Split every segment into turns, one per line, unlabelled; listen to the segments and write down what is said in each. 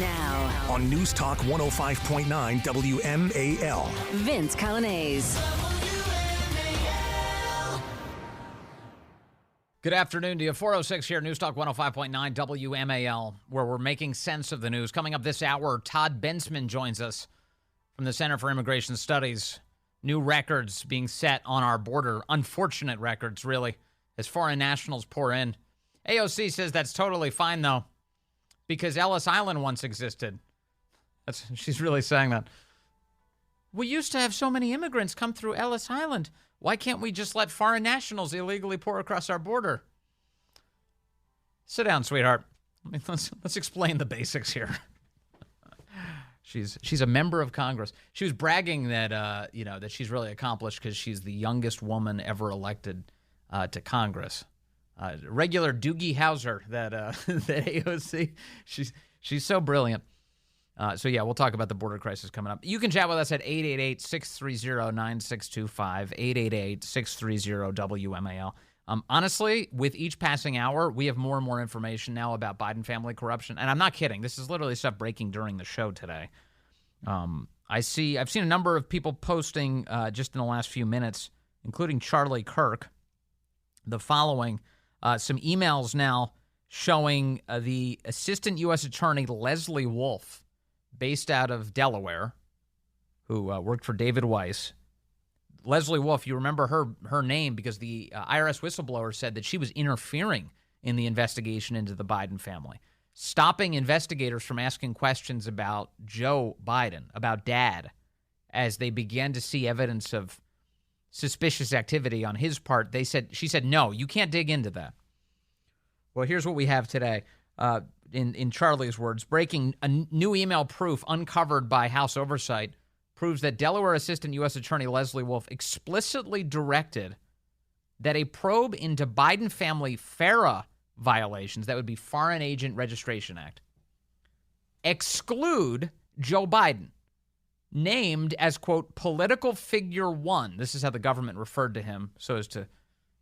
Now,
on News Talk 105.9 WMAL.
Vince Coglianese.
Good afternoon to you. 406 here, News Talk 105.9 WMAL, where we're making sense of the news. Coming up this hour, Todd Bensmant joins us from the Center for Immigration Studies. New records being set on our border. Unfortunate records, really, as foreign nationals pour in. AOC says that's totally fine, though, because Ellis Island once existed. She's really saying that. We used to have so many immigrants come through Ellis Island. Why can't we just let foreign nationals illegally pour across our border? Sit down, sweetheart. Let's explain the basics here. She's a member of Congress. She was bragging that that she's really accomplished because she's the youngest woman ever elected to Congress. Regular Doogie Howser, that AOC. She's so brilliant. So, we'll talk about the border crisis coming up. You can chat with us at 888-630-9625, 888-630-WMAL. Honestly, with each passing hour, we have more and more information now about Biden family corruption. And I'm not kidding. This is literally stuff breaking during the show today. I've seen a number of people posting just in the last few minutes, including Charlie Kirk, the following. Some emails now showing the Assistant U.S. Attorney Leslie Wolf, based out of Delaware, who worked for David Weiss. Leslie Wolf, you remember her name because the IRS whistleblower said that she was interfering in the investigation into the Biden family, stopping investigators from asking questions about Joe Biden, about Dad, as they began to see evidence of suspicious activity on his part. She said, no, you can't dig into that. Well, here's what we have today. In Charlie's words, breaking a new email proof uncovered by House Oversight proves that Delaware Assistant U.S. Attorney Leslie Wolf explicitly directed that a probe into Biden family FARA violations, that would be Foreign Agent Registration Act, exclude Joe Biden, named as, quote, political figure one. This is how the government referred to him so as to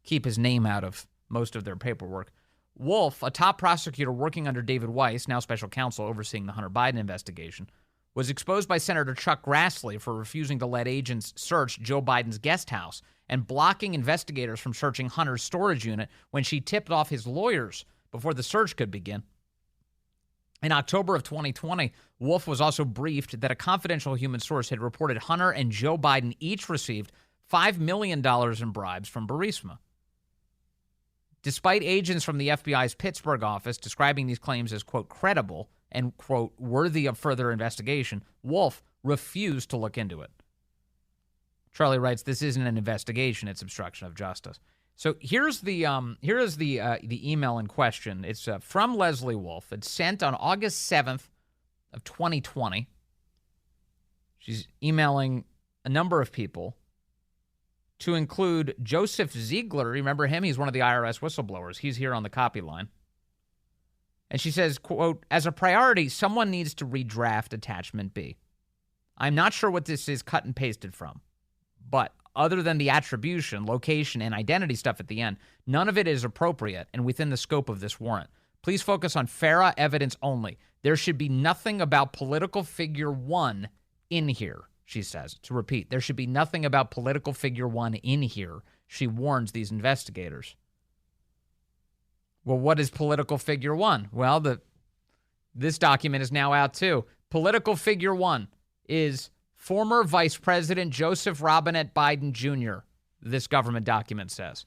keep his name out of most of their paperwork. Wolf, a top prosecutor working under David Weiss, now special counsel overseeing the Hunter Biden investigation, was exposed by Senator Chuck Grassley for refusing to let agents search Joe Biden's guest house and blocking investigators from searching Hunter's storage unit when she tipped off his lawyers before the search could begin. In October of 2020, Wolf was also briefed that a confidential human source had reported Hunter and Joe Biden each received $5 million in bribes from Burisma. Despite agents from the FBI's Pittsburgh office describing these claims as, quote, credible and, quote, worthy of further investigation, Wolf refused to look into it. Charlie writes, this isn't an investigation, it's obstruction of justice. So here's the email in question. It's from Leslie Wolf. It's sent on August 7th of 2020. She's emailing a number of people, to include Joseph Ziegler. Remember him? He's one of the IRS whistleblowers. He's here on the copy line. And she says, quote, as a priority, someone needs to redraft Attachment B. I'm not sure what this is cut and pasted from, but other than the attribution, location, and identity stuff at the end, none of it is appropriate and within the scope of this warrant. Please focus on FARA evidence only. There should be nothing about political figure one in here. She says, to repeat, there should be nothing about political figure one in here. She warns these investigators. Well, what is political figure one? Well, this document is now out too. Political figure one is former Vice President Joseph Robinette Biden Jr., this government document says.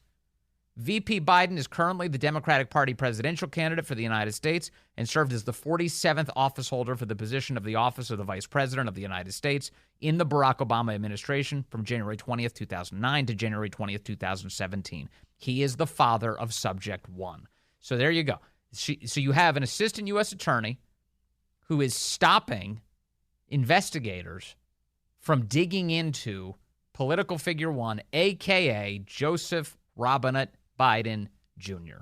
VP Biden is currently the Democratic Party presidential candidate for the United States and served as the 47th office holder for the position of the Office of the Vice President of the United States in the Barack Obama administration from January 20th, 2009 to January 20th, 2017. He is the father of Subject 1. So there you go. So you have an assistant U.S. attorney who is stopping investigators from digging into political figure one, a.k.a. Joseph Robinette Biden Jr.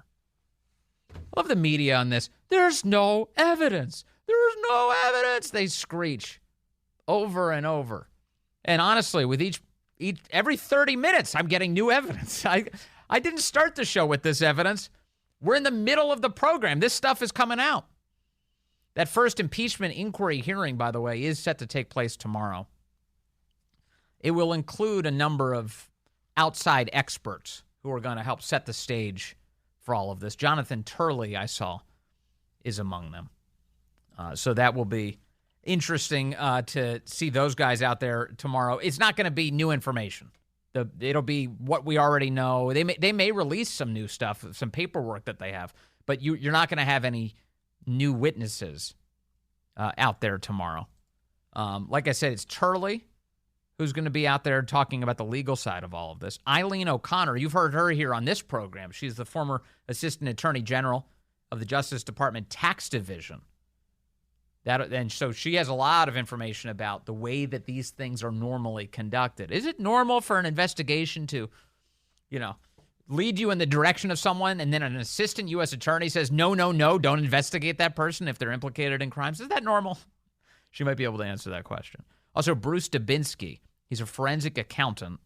I love the media on this. There's no evidence. There's no evidence, they screech over and over. And honestly, with every 30 minutes, I'm getting new evidence. I didn't start the show with this evidence. We're in the middle of the program. This stuff is coming out. That first impeachment inquiry hearing, by the way, is set to take place tomorrow. It will include a number of outside experts who are going to help set the stage for all of this. Jonathan Turley, I saw, is among them. So that will be interesting to see those guys out there tomorrow. It's not going to be new information. It'll be what we already know. They may release some new stuff, some paperwork that they have, but you're not going to have any new witnesses out there tomorrow. Like I said, it's Turley who's going to be out there talking about the legal side of all of this. Eileen O'Connor, you've heard her here on this program. She's the former Assistant Attorney General of the Justice Department Tax Division. And so she has a lot of information about the way that these things are normally conducted. Is it normal for an investigation to, lead you in the direction of someone and then an assistant U.S. attorney says, no, don't investigate that person if they're implicated in crimes? Is that normal? She might be able to answer that question. Also, Bruce Dubinsky. He's a forensic accountant.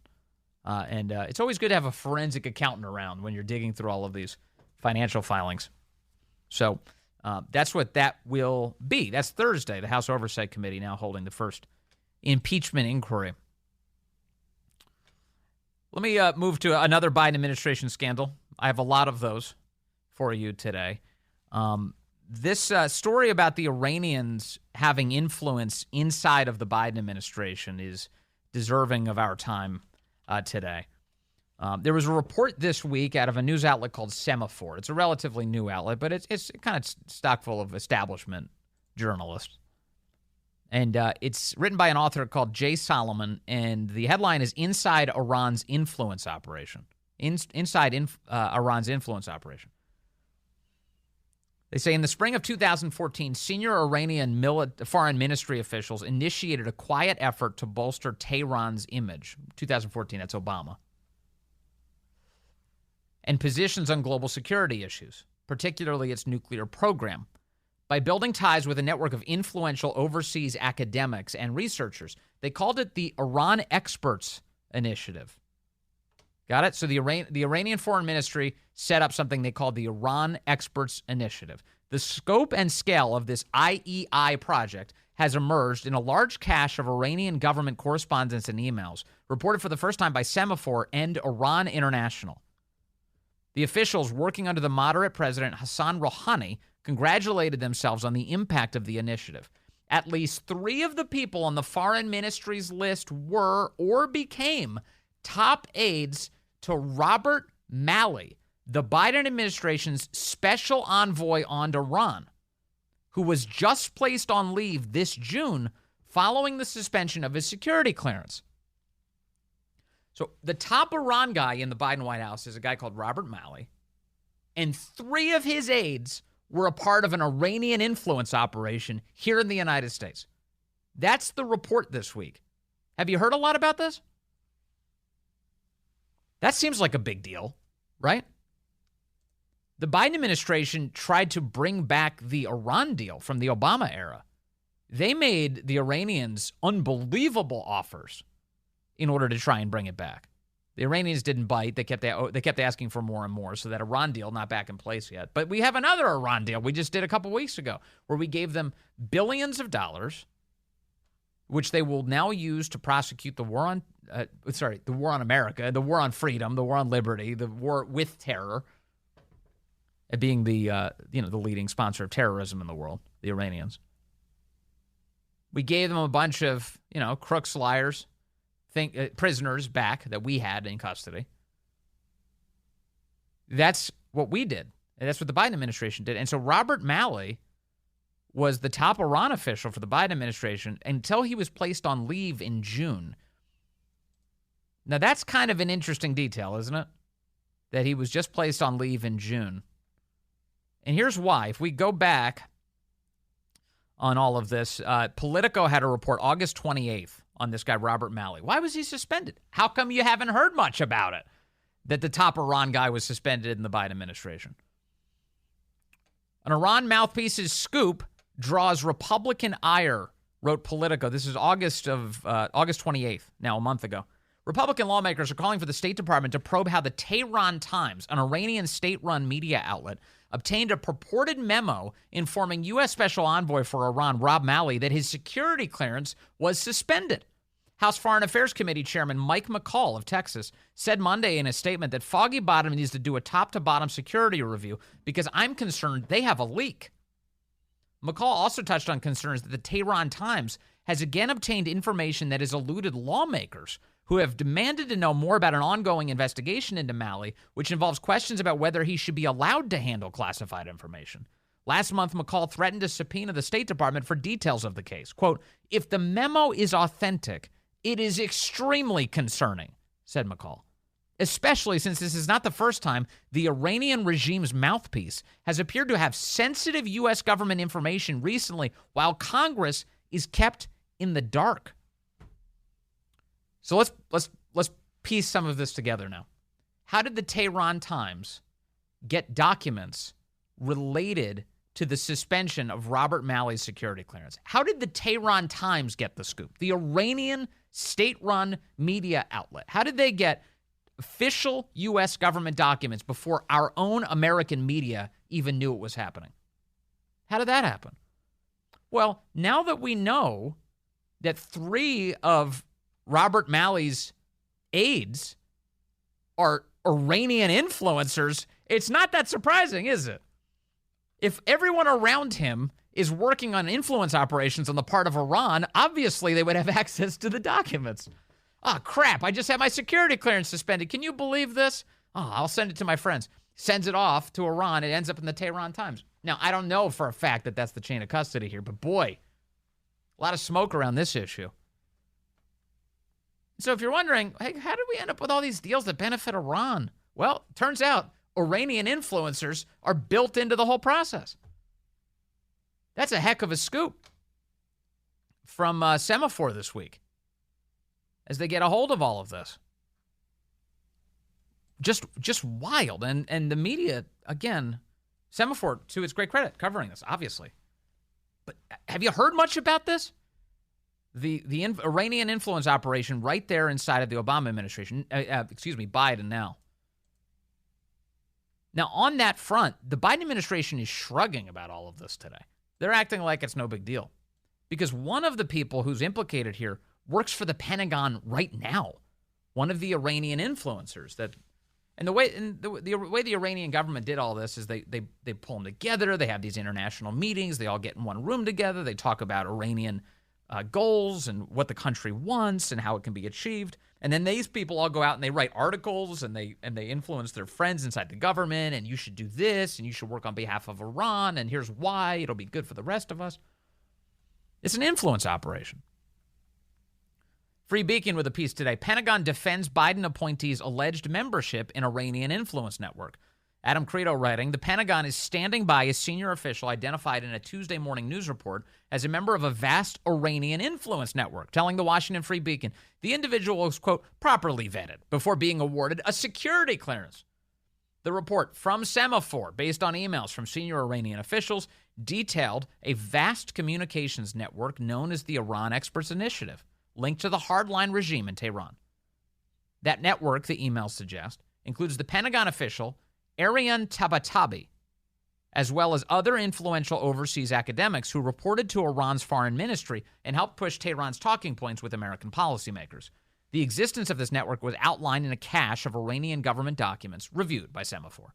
And it's always good to have a forensic accountant around when you're digging through all of these financial filings. So that's what that will be. That's Thursday. The House Oversight Committee now holding the first impeachment inquiry. Let me move to another Biden administration scandal. I have a lot of those for you today. This story about the Iranians having influence inside of the Biden administration is deserving of our time today. There was a report this week out of a news outlet called Semaphore. It's a relatively new outlet, but it's kind of stock full of establishment journalists. And it's written by an author called Jay Solomon, and the headline is Inside Iran's Influence Operation. Iran's Influence Operation. They say in the spring of 2014, senior Iranian foreign ministry officials initiated a quiet effort to bolster Tehran's image. 2014, that's Obama. And positions on global security issues, particularly its nuclear program, by building ties with a network of influential overseas academics and researchers. They called it the Iran Experts Initiative. Got it? So the Iranian Foreign Ministry set up something they called the Iran Experts Initiative. The scope and scale of this IEI project has emerged in a large cache of Iranian government correspondence and emails, reported for the first time by Semaphore and Iran International. The officials working under the moderate President Hassan Rouhani congratulated themselves on the impact of the initiative. At least 3 of the people on the foreign ministry's list were or became top aides to Robert Malley, the Biden administration's special envoy on Iran, who was just placed on leave this June following the suspension of his security clearance. So the top Iran guy in the Biden White House is a guy called Robert Malley, and 3 of his aides were a part of an Iranian influence operation here in the United States. That's the report this week. Have you heard a lot about this? That seems like a big deal, right? The Biden administration tried to bring back the Iran deal from the Obama era. They made the Iranians unbelievable offers in order to try and bring it back. The Iranians didn't bite. They kept asking for more and more, so that Iran deal not back in place yet. But we have another Iran deal we just did a couple weeks ago where we gave them billions of dollars, which they will now use to prosecute the war on America, the war on freedom, the war on liberty, the war with terror, being the leading sponsor of terrorism in the world, the Iranians. We gave them a bunch of, crooks, liars, prisoners back that we had in custody. That's what we did. And that's what the Biden administration did. And so Robert Malley was the top Iran official for the Biden administration until he was placed on leave in June. Now, that's kind of an interesting detail, isn't it? That he was just placed on leave in June. And here's why. If we go back on all of this, Politico had a report August 28th on this guy, Robert Malley. Why was he suspended? How come you haven't heard much about it? That the top Iran guy was suspended in the Biden administration. An Iran mouthpiece's scoop draws Republican ire, wrote Politico. This is August 28th, now a month ago. Republican lawmakers are calling for the State Department to probe how the Tehran Times, an Iranian state-run media outlet, obtained a purported memo informing U.S. Special Envoy for Iran, Rob Malley, that his security clearance was suspended. House Foreign Affairs Committee Chairman Mike McCall of Texas said Monday in a statement that Foggy Bottom needs to do a top-to-bottom security review because I'm concerned they have a leak. McCall also touched on concerns that the Tehran Times has again obtained information that has eluded lawmakers who have demanded to know more about an ongoing investigation into Malley, which involves questions about whether he should be allowed to handle classified information. Last month, McCall threatened to subpoena the State Department for details of the case. Quote, "If the memo is authentic, it is extremely concerning," said McCall, especially since this is not the first time the Iranian regime's mouthpiece has appeared to have sensitive U.S. government information recently while Congress is kept in the dark. So let's piece some of this together now. How did the Tehran Times get documents related to the suspension of Robert Malley's security clearance? How did the Tehran Times get the scoop? The Iranian state-run media outlet. How did they get official U.S. government documents before our own American media even knew it was happening? How did that happen? Well, now that we know that 3 of Robert Malley's aides are Iranian influencers, it's not that surprising, is it? If everyone around him is working on influence operations on the part of Iran, obviously they would have access to the documents. Oh, crap, I just had my security clearance suspended. Can you believe this? Oh, I'll send it to my friends. Sends it off to Iran. It ends up in the Tehran Times. Now, I don't know for a fact that that's the chain of custody here, but boy, a lot of smoke around this issue. So if you're wondering, hey, how did we end up with all these deals that benefit Iran? Well, turns out Iranian influencers are built into the whole process. That's a heck of a scoop from Semaphore this week as they get a hold of all of this. Just wild. And the media, again, Semaphore, to its great credit, covering this, obviously. But have you heard much about this? The Iranian influence operation right there inside of the Obama administration, Biden now. Now, on that front, the Biden administration is shrugging about all of this today. They're acting like it's no big deal because one of the people who's implicated here works for the Pentagon right now, one of the Iranian influencers. The way the Iranian government did all this is they pull them together. They have these international meetings. They all get in one room together. They talk about Iranian goals and what the country wants and how it can be achieved. And then these people all go out and they write articles and they influence their friends inside the government, and you should do this and you should work on behalf of Iran and here's why it'll be good for the rest of us. It's an influence operation. Free Beacon with a piece today. Pentagon defends Biden appointees' alleged membership in Iranian influence network. Adam Credo writing, the Pentagon is standing by a senior official identified in a Tuesday morning news report as a member of a vast Iranian influence network, telling the Washington Free Beacon the individual was, quote, properly vetted before being awarded a security clearance. The report from Semaphore, based on emails from senior Iranian officials, detailed a vast communications network known as the Iran Experts Initiative, linked to the hardline regime in Tehran. That network, the emails suggest, includes the Pentagon official Arian Tabatabai, as well as other influential overseas academics who reported to Iran's foreign ministry and helped push Tehran's talking points with American policymakers. The existence of this network was outlined in a cache of Iranian government documents reviewed by Semaphore.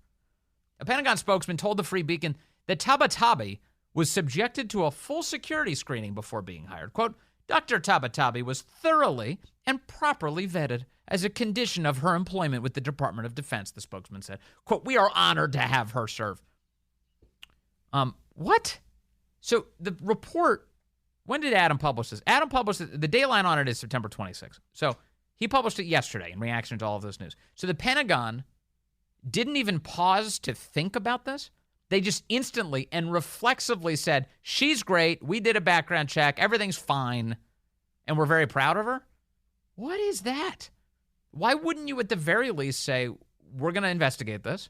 A Pentagon spokesman told the Free Beacon that Tabatabai was subjected to a full security screening before being hired. Quote, Dr. Tabatabai was thoroughly and properly vetted as a condition of her employment with the Department of Defense, the spokesman said. Quote, we are honored to have her serve. What? So the report, when did Adam publish this? Adam published it, the deadline on it is September 26th. So he published it yesterday in reaction to all of this news. So the Pentagon didn't even pause to think about this. They just instantly and reflexively said, she's great, we did a background check, everything's fine, and we're very proud of her? What is that? Why wouldn't you at the very least say, we're going to investigate this,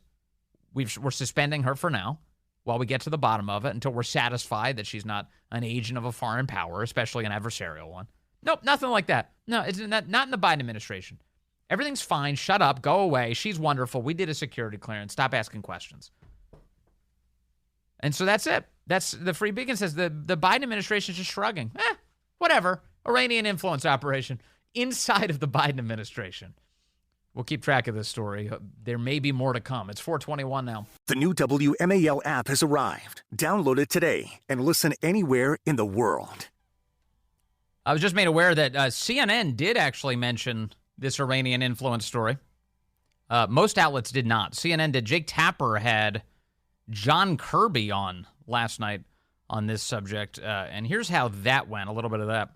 we're suspending her for now, while we get to the bottom of it, until we're satisfied that she's not an agent of a foreign power, especially an adversarial one? Nope, nothing like that. No, it's not in the Biden administration. Everything's fine, shut up, go away, she's wonderful, we did a security clearance, stop asking questions. And so that's it. That's the Free Beacon says the Biden administration is just shrugging. Whatever. Iranian influence operation inside of the Biden administration. We'll keep track of this story. There may be more to come. It's 4:21 now.
The new WMAL app has arrived. Download it today and listen anywhere in the world.
I was just made aware that CNN did actually mention this Iranian influence story. Most outlets did not. CNN did. Jake Tapper had John Kirby on last night on this subject. And here's how that went, a little bit of that.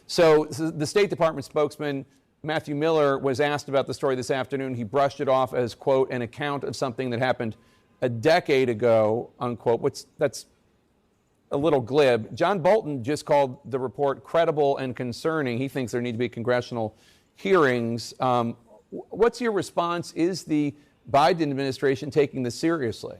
So the State Department spokesman, Matthew Miller, was asked about the story this afternoon. He brushed it off as, quote, an account of something that happened a decade ago, unquote. That's a little glib. John Bolton just called the report credible and concerning. He thinks there need to be congressional hearings. What's your response? Is the Biden administration taking this seriously?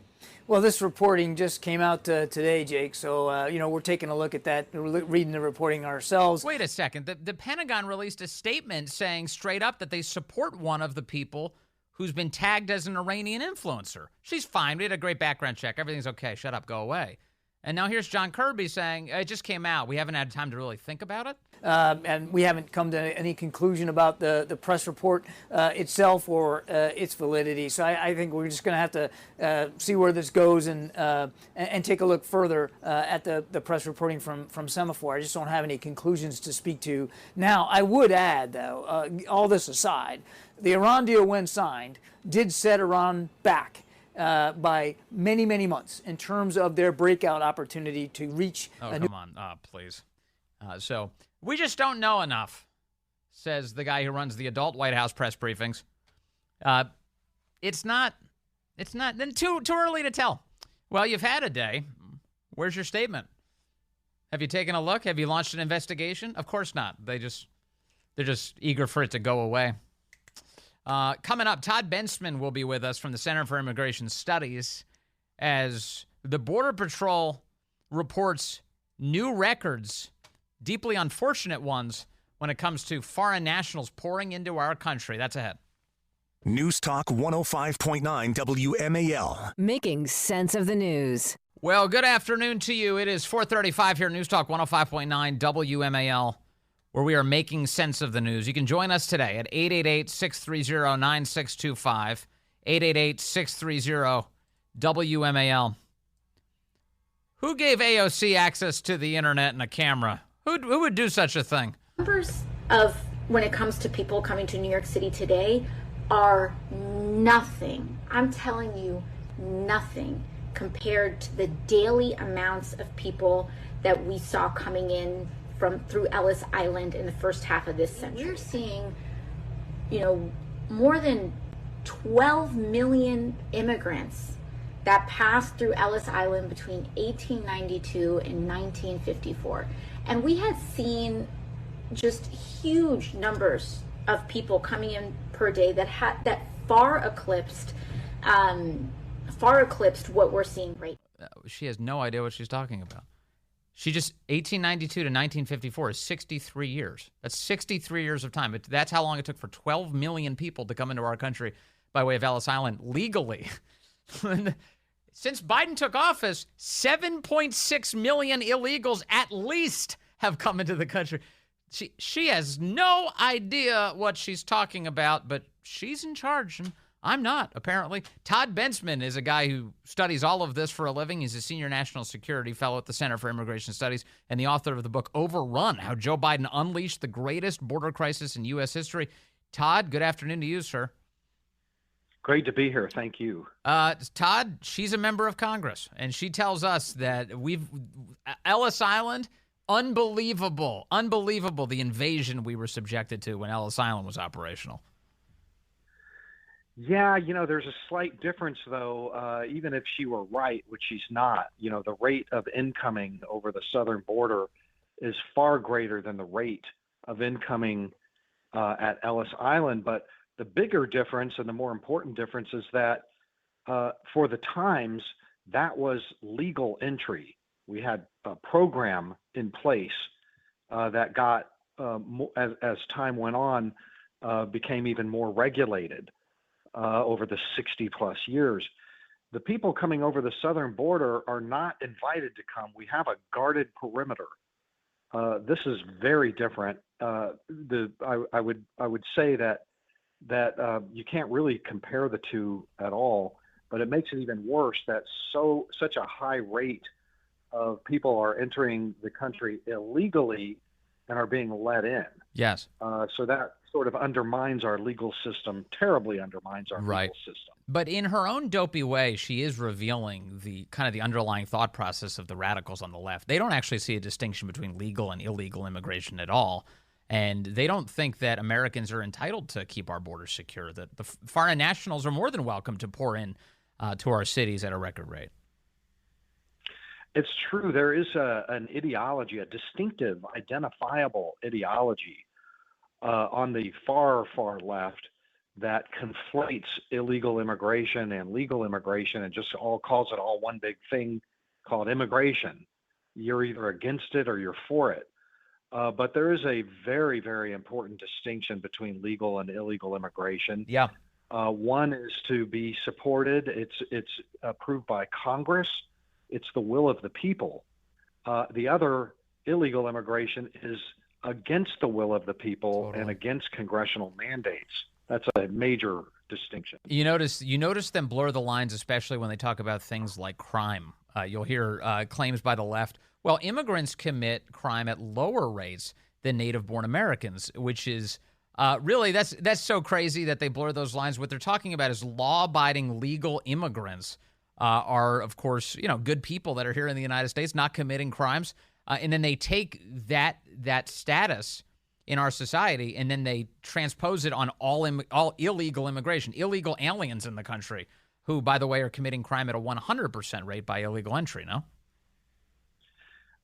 Well, this reporting just came out today, Jake. So, we're taking a look at that, reading the reporting ourselves.
Wait a second. The Pentagon released a statement saying straight up that they support one of the people who's been tagged as an Iranian influencer. She's fine. We had a great background check. Everything's okay. Shut up. Go away. And now here's John Kirby saying, it just came out. We haven't had time to really think about it.
And we haven't come to any conclusion about the press report itself or its validity. So I think we're just going to have to see where this goes and take a look further at the press reporting from Semaphore. I just don't have any conclusions to speak to now. I would add, though, all this aside, the Iran deal, when signed, did set Iran back by many, many months in terms of their breakout opportunity to reach a new...
Come on, please. So we just don't know enough, says the guy who runs the adult White House press briefings. It's not then too early to tell. Well, you've had a day. Where's your statement? Have you taken a look? Have you launched an investigation? Of course not. They're just eager for it to go away. Coming up, Todd Bensmant will be with us from the Center for Immigration Studies as the Border Patrol reports new records, deeply unfortunate ones, when it comes to foreign nationals pouring into our country. That's ahead.
News Talk 105.9 WMAL.
Making sense of the news.
Well, good afternoon to you. It is 4:35 here, News Talk 105.9 WMAL, where we are making sense of the news. You can join us today at 888-630-9625, 888-630-WMAL. Who gave AOC access to the internet and a camera? Who would do such a thing?
Numbers of when it comes to people coming to New York City today are nothing. I'm telling you, nothing compared to the daily amounts of people that we saw coming in through Ellis Island in the first half of this century. We're seeing, more than 12 million immigrants that passed through Ellis Island between 1892 and 1954. And we had seen just huge numbers of people coming in per day that far eclipsed what we're seeing right now.
She has no idea what she's talking about. She just, 1892 to 1954 is 63 years. That's 63 years of time. That's how long it took for 12 million people to come into our country by way of Ellis Island legally. Since Biden took office, 7.6 million illegals at least have come into the country. She has no idea what she's talking about, but she's in charge, and I'm not, apparently. Todd Bensmant is a guy who studies all of this for a living. He's a senior national security fellow at the Center for Immigration Studies and the author of the book OVERRUN, How Joe Biden Unleashed the Greatest Border Crisis in U.S. History. Todd, good afternoon to you, sir.
Great to be here. Thank you.
Todd, she's a member of Congress, and she tells us that Ellis Island, unbelievable, the invasion we were subjected to when Ellis Island was operational.
Yeah, there's a slight difference, though, even if she were right, which she's not. The rate of incoming over the southern border is far greater than the rate of incoming at Ellis Island. But the bigger difference and the more important difference is that for the Times, that was legal entry. We had a program in place that got, as time went on, became even more regulated over the 60 plus years. The people coming over the southern border are not invited to come. We have a guarded perimeter. This is very different. I would say that you can't really compare the two at all, but it makes it even worse that such a high rate of people are entering the country illegally and are being let in.
Yes.
So that sort of undermines our legal system, terribly undermines our legal system.
But in her own dopey way, she is revealing the kind of the underlying thought process of the radicals on the left. They don't actually see a distinction between legal and illegal immigration at all. And they don't think that Americans are entitled to keep our borders secure, that the foreign nationals are more than welcome to pour in to our cities at a record rate.
It's true. There is an ideology, a distinctive, identifiable ideology on the far, far left that conflates illegal immigration and legal immigration and just calls it all one big thing called immigration. You're either against it or you're for it. But there is a very, very important distinction between legal and illegal immigration.
Yeah.
One is to be supported. It's approved by Congress. It's the will of the people. The other, illegal immigration, is against the will of the people and against congressional mandates. That's a major distinction.
You notice them blur the lines, especially when they talk about things like crime. You'll hear claims by the left, well, immigrants commit crime at lower rates than native-born Americans, which is really, that's so crazy that they blur those lines. What they're talking about is law-abiding legal immigrants are, of course, good people that are here in the United States, not committing crimes. And then they take that status in our society, and then they transpose it on all illegal immigration, illegal aliens in the country, who, by the way, are committing crime at a 100% rate by illegal entry, no?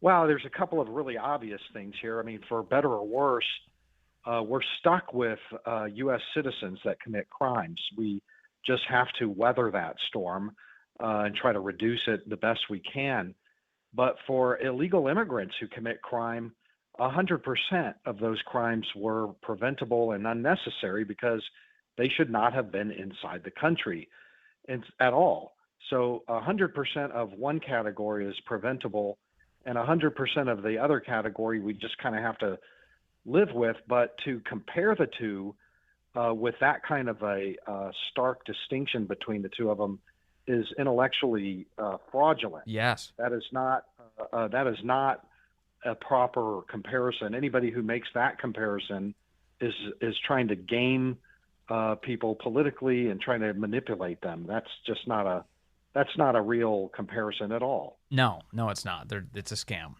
Well, there's a couple of really obvious things here. I mean, for better or worse, we're stuck with U.S. citizens that commit crimes. We just have to weather that storm and try to reduce it the best we can. But for illegal immigrants who commit crime, 100% of those crimes were preventable and unnecessary because they should not have been inside the country at all. So 100% of one category is preventable, and 100% of the other category we just kind of have to live with. But to compare the two with that kind of a stark distinction between the two of them is intellectually fraudulent.
Yes.
That is not a proper comparison. Anybody who makes that comparison is trying to game people politically and trying to manipulate them. That's not a real comparison at all.
No, it's not. It's a scam.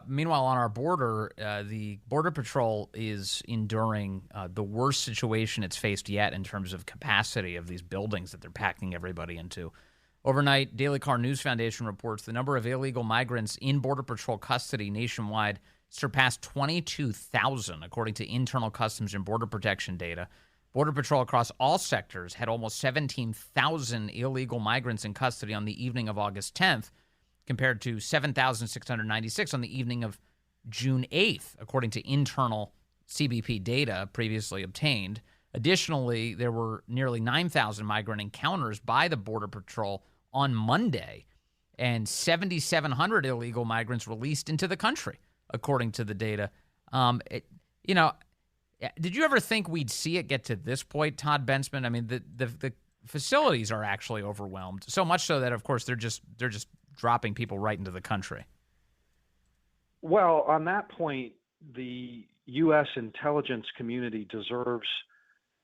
Meanwhile, on our border, the Border Patrol is enduring the worst situation it's faced yet in terms of capacity of these buildings that they're packing everybody into. Overnight, Daily Car News Foundation reports the number of illegal migrants in Border Patrol custody nationwide surpassed 22,000, according to internal Customs and Border Protection data. Border Patrol across all sectors had almost 17,000 illegal migrants in custody on the evening of August 10th, compared to 7,696 on the evening of June 8th, according to internal CBP data previously obtained. Additionally, there were nearly 9,000 migrant encounters by the Border Patrol on Monday, and 7,700 illegal migrants released into the country, according to the data. Did you ever think we'd see it get to this point, Todd Bensmant? I mean, the facilities are actually overwhelmed, so much so that, of course, they're just dropping people right into the country.
Well, on that point, the U.S. intelligence community deserves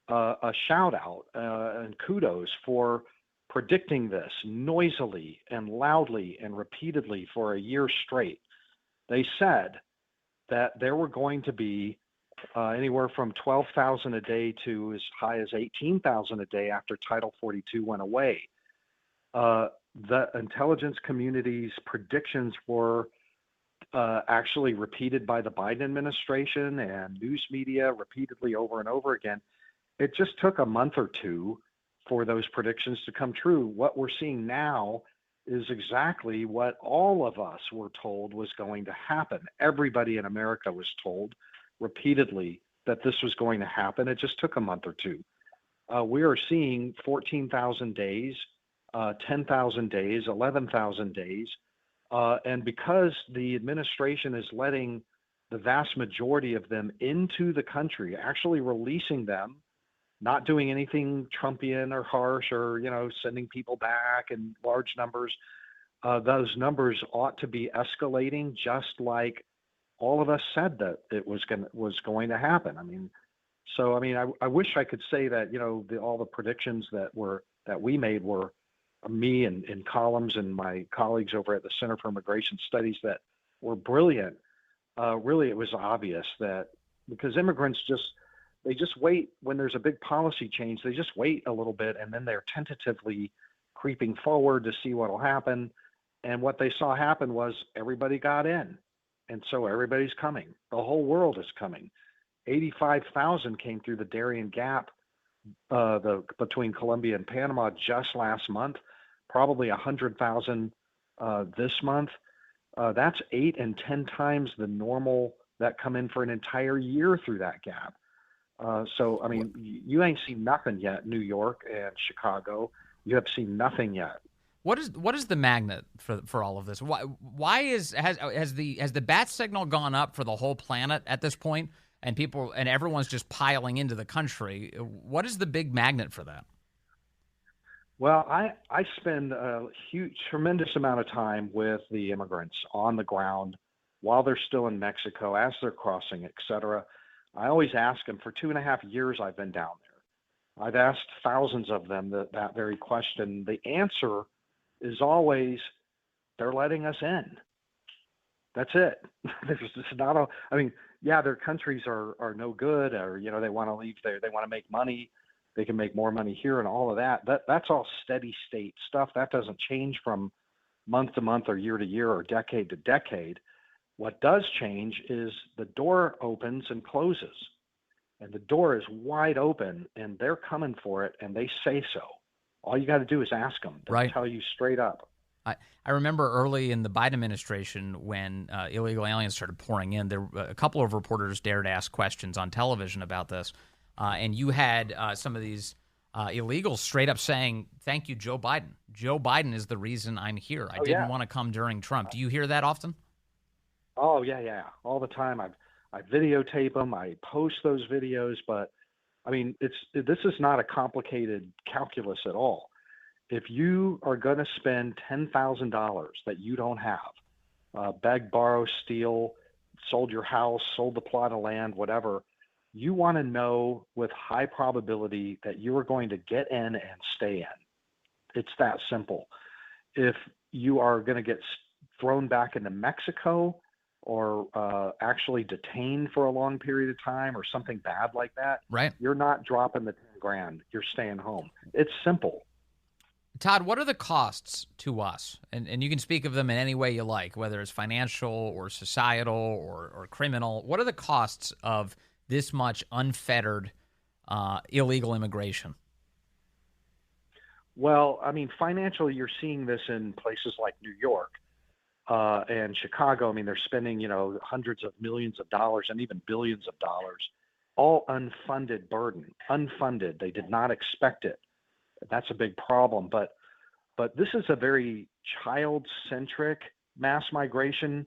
a shout out and kudos for predicting this noisily and loudly and repeatedly for a year straight. They said that there were going to be anywhere from 12,000 a day to as high as 18,000 a day after Title 42 went away. The intelligence community's predictions were actually repeated by the Biden administration and news media repeatedly over and over again. It just took a month or two for those predictions to come true. What we're seeing now is exactly what all of us were told was going to happen. Everybody in America was told repeatedly that this was going to happen. It just took a month or two. We are seeing 14,000 days 10,000 days, 11,000 days. And because the administration is letting the vast majority of them into the country, actually releasing them, not doing anything Trumpian or harsh or, sending people back in large numbers, those numbers ought to be escalating just like all of us said that it was going to happen. I wish I could say that, all the predictions that we made were me and columns and my colleagues over at the Center for Immigration Studies that were brilliant. Really, it was obvious that because immigrants they just wait when there's a big policy change, they just wait a little bit and then they're tentatively creeping forward to see what will happen. And what they saw happen was everybody got in. And so everybody's coming. The whole world is coming. 85,000 came through the Darien Gap between Colombia and Panama just last month, probably 100,000 this month. That's 8 and 10 times the normal that come in for an entire year through that gap. You ain't seen nothing yet, New York and Chicago. You have seen nothing yet.
What is the magnet for all of this? Why has the bat signal gone up for the whole planet at this point, and everyone's just piling into the country? What is the big magnet for that?
Well, I spend a tremendous amount of time with the immigrants on the ground while they're still in Mexico, as they're crossing, et cetera. I always ask them. For 2.5 years I've been down there. I've asked thousands of them that very question. The answer is always, they're letting us in. That's it. There's just not their countries are no good, or they want to leave there. They want to make money. They can make more money here and all of that. That's all steady state stuff. That doesn't change from month to month or year to year or decade to decade. What does change is the door opens and closes, and the door is wide open, and they're coming for it, and they say so. All you got to do is ask them. They'll tell you straight up.
I remember early in the Biden administration when illegal aliens started pouring in, there were a couple of reporters dared ask questions on television about this, and you had some of these illegals straight up saying, "Thank you, Joe Biden. Joe Biden is the reason I'm here. I didn't want to come during Trump." Do you hear that often?
Oh, yeah, all the time. I videotape them. I post those videos, but this is not a complicated calculus at all. If you are going to spend $10,000 that you don't have, beg, borrow, steal, sold your house, sold the plot of land, whatever, you want to know with high probability that you are going to get in and stay in. It's that simple. If you are going to get thrown back into Mexico or actually detained for a long period of time or something bad like that,
right,
you're not dropping the 10 grand. You're staying home. It's simple.
Todd, what are the costs to us? And you can speak of them in any way you like, whether it's financial or societal or criminal. What are the costs of this much unfettered illegal immigration?
Well, financially, you're seeing this in places like New York and Chicago. They're spending, hundreds of millions of dollars and even billions of dollars, all unfunded burden, unfunded. They did not expect it. That's a big problem. But this is a very child-centric mass migration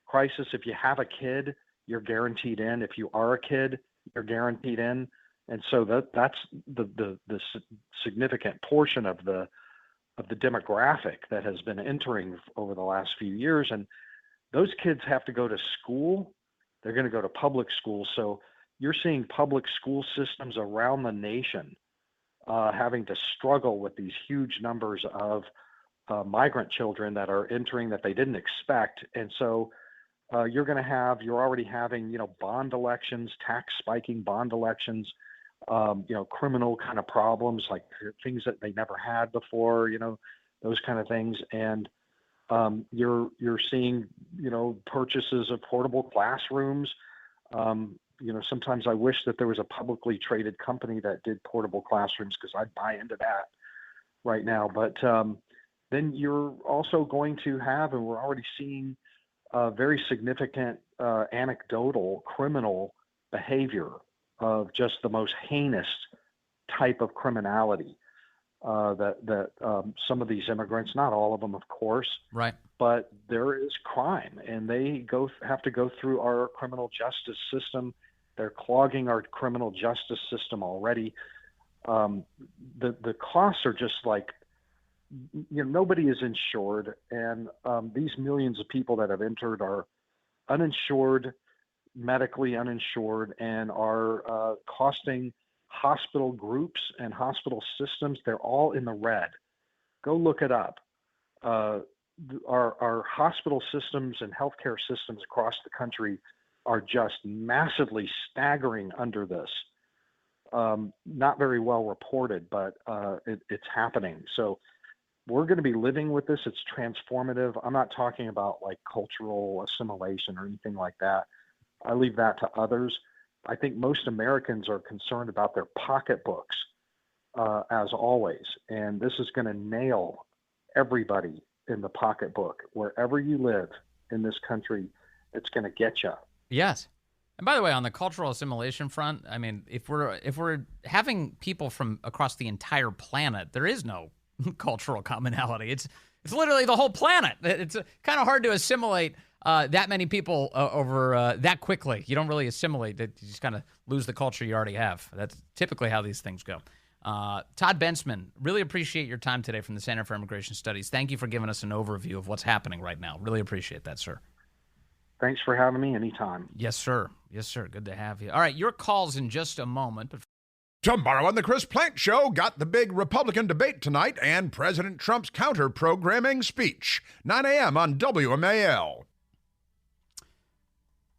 crisis. If you have a kid, you're guaranteed in. If you are a kid, you're guaranteed in. And so that's the significant portion of the demographic that has been entering over the last few years. And those kids have to go to school. They're going to go to public school. So you're seeing public school systems around the nation having to struggle with these huge numbers of migrant children that are entering that they didn't expect. And so you're already having, bond elections, tax spiking bond elections, criminal kind of problems, like things that they never had before, those kind of things. And you're seeing, purchases of portable classrooms. Sometimes I wish that there was a publicly traded company that did portable classrooms, because I'd buy into that right now. But then you're also going to have, and we're already seeing, very significant anecdotal criminal behavior of just the most heinous type of criminality. that some of these immigrants, not all of them, of course,
Right.
but there is crime, and they have to go through our criminal justice system. They're clogging our criminal justice system already. The costs are just like, nobody is insured, and these millions of people that have entered are uninsured, medically uninsured, and are costing hospital groups and hospital systems. They're all in the red. Go look it up. Our hospital systems and healthcare systems across the country are just massively staggering under this. Not very well reported, but it's happening. So we're going to be living with this. It's transformative. I'm not talking about like cultural assimilation or anything like that. I leave that to others. I think most Americans are concerned about their pocketbooks, as always. And this is going to nail everybody in the pocketbook. Wherever you live in this country, it's going to get you.
Yes. And by the way, on the cultural assimilation front, I mean, if we're having people from across the entire planet, there is no cultural commonality. It's literally the whole planet. It's kind of hard to assimilate that many people over that quickly. You don't really assimilate. You just kind of lose the culture you already have. That's typically how these things go. Todd Bensmant, really appreciate your time today from the Center for Immigration Studies. Thank you for giving us an overview of what's happening right now. Really appreciate that, sir.
Thanks for having me anytime.
Yes, sir. Yes, sir. Good to have you. All right, your calls in just a moment. But
tomorrow on the Chris Plank Show, got the big Republican debate tonight and President Trump's counter-programming speech. 9 a.m. on WMAL.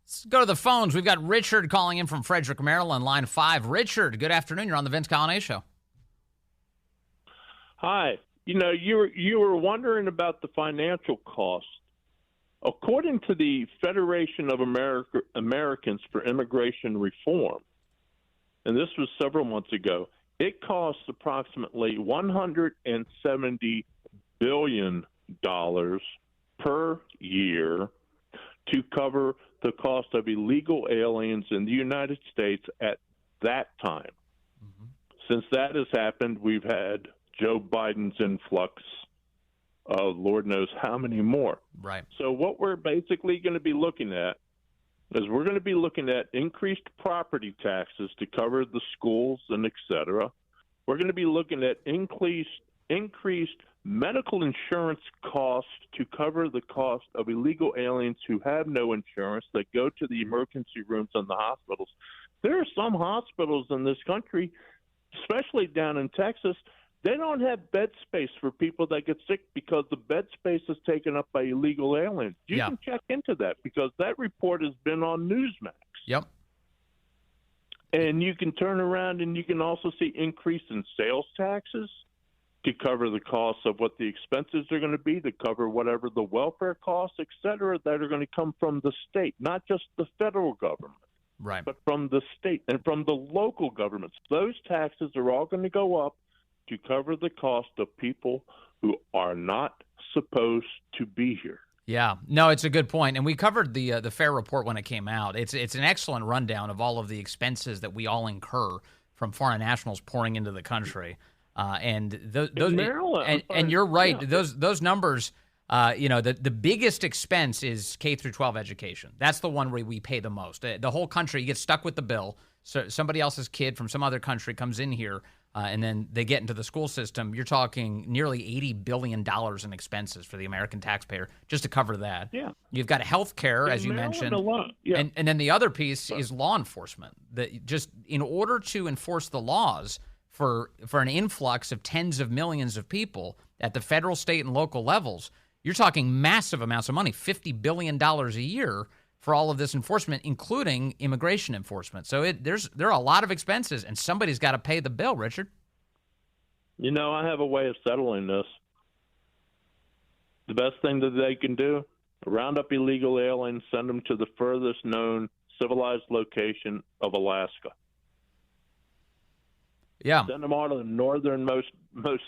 Let's go to the phones. We've got Richard calling in from Frederick, Maryland, line 5. Richard, good afternoon. You're on the Vince Coglianese Show.
Hi. You were wondering about the financial cost. According to the Federation of Americans for Immigration Reform, and this was several months ago, it costs approximately $170 billion per year to cover the cost of illegal aliens in the United States at that time. Mm-hmm. Since that has happened, we've had Joe Biden's influx of Lord knows how many more.
Right.
So what we're basically going to be looking at is we're going to be looking at increased property taxes to cover the schools and et cetera. We're going to be looking at increased medical insurance costs to cover the cost of illegal aliens who have no insurance that go to the emergency rooms in the hospitals. There are some hospitals in this country, especially down in Texas, they don't have bed space for people that get sick because the bed space is taken up by illegal aliens. You can check into that because that report has been on Newsmax.
Yep.
And you can turn around and you can also see increase in sales taxes to cover the costs of what the expenses are going to be, to cover whatever the welfare costs, et cetera, that are going to come from the state, not just the federal government,
right,
but from the state and from the local governments. Those taxes are all going to go up to cover the cost of people who are not supposed to be here.
Yeah, no, it's a good point. And we covered the FAIR report when it came out. It's an excellent rundown of all of the expenses that we all incur from foreign nationals pouring into the country. And those and you're right. Yeah. Those numbers, the biggest expense is K through 12 education. That's the one where we pay the most. The whole country gets stuck with the bill. So somebody else's kid from some other country comes in here, and then they get into the school system. You're talking nearly $80 billion in expenses for the American taxpayer just to cover that.
Yeah.
You've got health care, as you mentioned.
Yeah.
And then the other piece is law enforcement. That just in order to enforce the laws for an influx of tens of millions of people at the federal, state, and local levels, you're talking massive amounts of money, $50 billion a year for all of this enforcement, including immigration enforcement. So there are a lot of expenses, and somebody's got to pay the bill, Richard.
I have a way of settling this. The best thing that they can do, round up illegal aliens, send them to the furthest known civilized location of Alaska.
Yeah.
Send them on to the northernmost most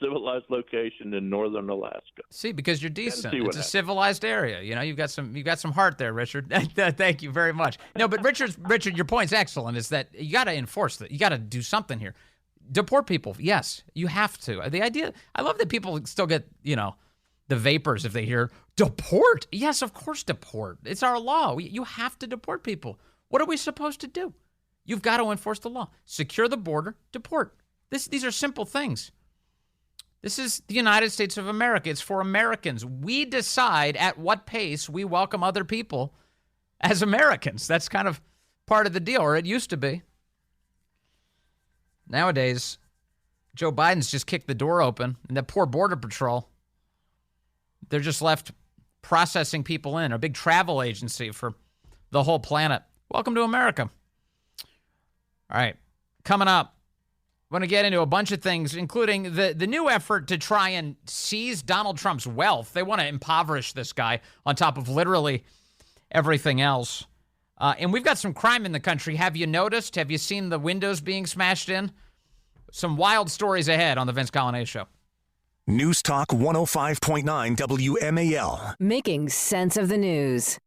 civilized location in northern Alaska.
See, because you're decent. It's a civilized area. You've got some heart there, Richard. Thank you very much. No, but Richard, your point's excellent. Is that you got to enforce that. You got to do something here. Deport people. Yes, you have to. The idea, I love that people still get, the vapors if they hear deport. Yes, of course, deport. It's our law. You have to deport people. What are we supposed to do? You've got to enforce the law. Secure the border, deport. These are simple things. This is the United States of America. It's for Americans. We decide at what pace we welcome other people as Americans. That's kind of part of the deal, or it used to be. Nowadays, Joe Biden's just kicked the door open, and that poor Border Patrol, they're just left processing people in, a big travel agency for the whole planet. Welcome to America. All right, coming up, I'm going to get into a bunch of things, including the new effort to try and seize Donald Trump's wealth. They want to impoverish this guy on top of literally everything else. And we've got some crime in the country. Have you noticed? Have you seen the windows being smashed in? Some wild stories ahead on the Vince Coglianese Show.
News Talk 105.9 WMAL.
Making sense of the news.